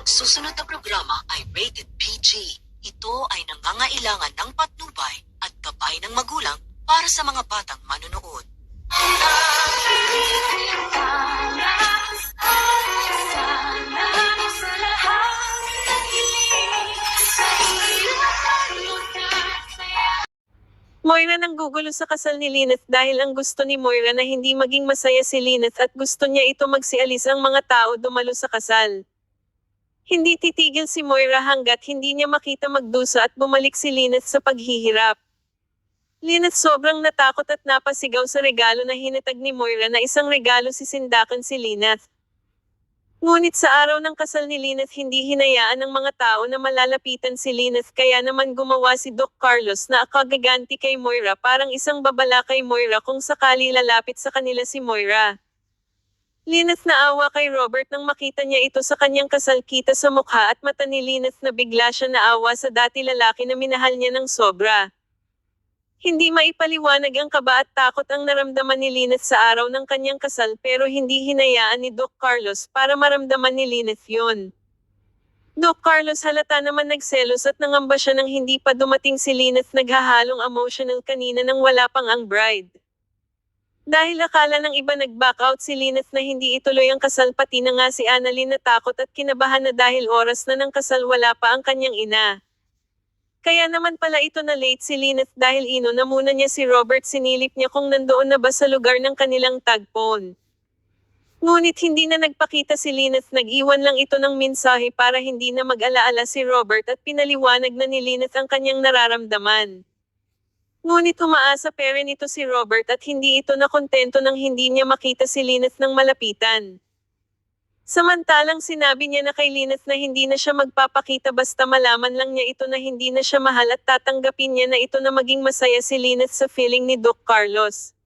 Ang susunod na programa ay rated PG. Ito ay nangangailangan ng patnubay at gabay ng magulang para sa mga batang manonood. Moira nanggugulo sa kasal ni Lynette dahil ang gusto ni Moira na hindi maging masaya si Lynette at gusto niya ito magsialis ang mga tao dumalo sa kasal. Hindi titigil si Moira hanggat hindi niya makita magdusa at bumalik si Lynette sa paghihirap. Lynette sobrang natakot at napasigaw sa regalo na hinatag ni Moira na isang regalo si Sindakan si Lynette. Ngunit sa araw ng kasal ni Lynette hindi hinayaan ng mga tao na malalapitan si Lynette kaya naman gumawa si Doc Carlos na akagaganti kay Moira parang isang babala kay Moira kung sakali lalapit sa kanila si Moira. Lynette naawa kay Robert nang makita niya ito sa kanyang kasal kita sa mukha at mata ni Lynette na bigla siya naawa sa dati lalaki na minahal niya ng sobra. Hindi maipaliwanag ang kaba at takot ang naramdaman ni Lynette sa araw ng kanyang kasal pero hindi hinayaan ni Doc Carlos para maramdaman ni Lynette yun. Doc Carlos halata naman nagselos at nangamba siya nang hindi pa dumating si Lynette naghahalong emotional kanina nang wala pang ang bride. Dahil akala ng iba nag-back out si Lynette na hindi ituloy ang kasal pati na nga si Annalyn natakot at kinabahan na dahil oras na ng kasal wala pa ang kanyang ina. Kaya naman pala ito na late si Lynette dahil na muna niya si Robert sinilip niya kung nandoon na ba sa lugar ng kanilang tagpon. Ngunit hindi na nagpakita si Lynette nag-iwan lang ito ng mensahe para hindi na mag-alaala si Robert at pinaliwanag na ni Lynette ang kanyang nararamdaman. Ngunit umaasa pa rin ito si Robert at hindi ito nakontento nang hindi niya makita si Lynette ng malapitan. Samantalang sinabi niya na kay Lynette na hindi na siya magpapakita basta malaman lang niya ito na hindi na siya mahal at tatanggapin niya na ito na maging masaya si Lynette sa feeling ni Doc Carlos.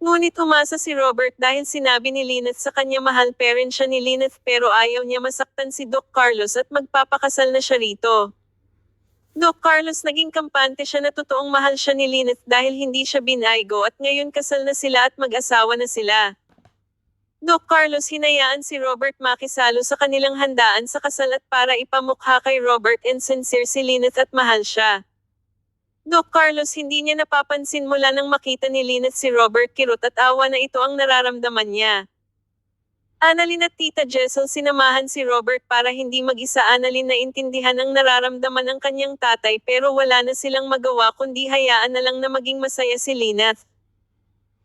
Ngunit umasa si Robert dahil sinabi ni Lynette sa kanya mahal pa rin siya ni Lynette pero ayaw niya masaktan si Doc Carlos at magpapakasal na siya rito. Doc Carlos naging kampante siya na totoong mahal siya ni Lynette dahil hindi siya binaygo at ngayon kasal na sila at mag-asawa na sila. Doc Carlos hinayaan si Robert makisalo sa kanilang handaan sa kasal at para ipamukha kay Robert and sincere si Lynette at mahal siya. Doc Carlos hindi niya napapansin mula nang makita ni Lynette si Robert kirot at awa na ito ang nararamdaman niya. Annalyn at Tita Jessel sinamahan si Robert para hindi mag-isa. Annalyn na intindihan ang nararamdaman ng kanyang tatay pero wala na silang magawa kundi hayaan na lang na maging masaya si Lynette.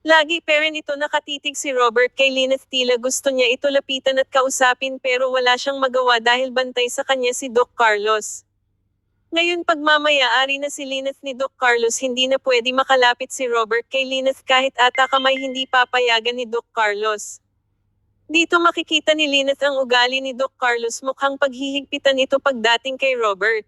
Lagi pa rin ito nakatitig si Robert kay Lynette tila gusto niya ito lapitan at kausapin pero wala siyang magawa dahil bantay sa kanya si Doc Carlos. Ngayon pagmamaya-ari na si Lynette ni Doc Carlos hindi na pwede makalapit si Robert kay Lynette kahit ata kamay hindi papayagan ni Doc Carlos. Dito makikita ni Lynette ang ugali ni Doc Carlos mukhang paghihigpitan ito pagdating kay Robert.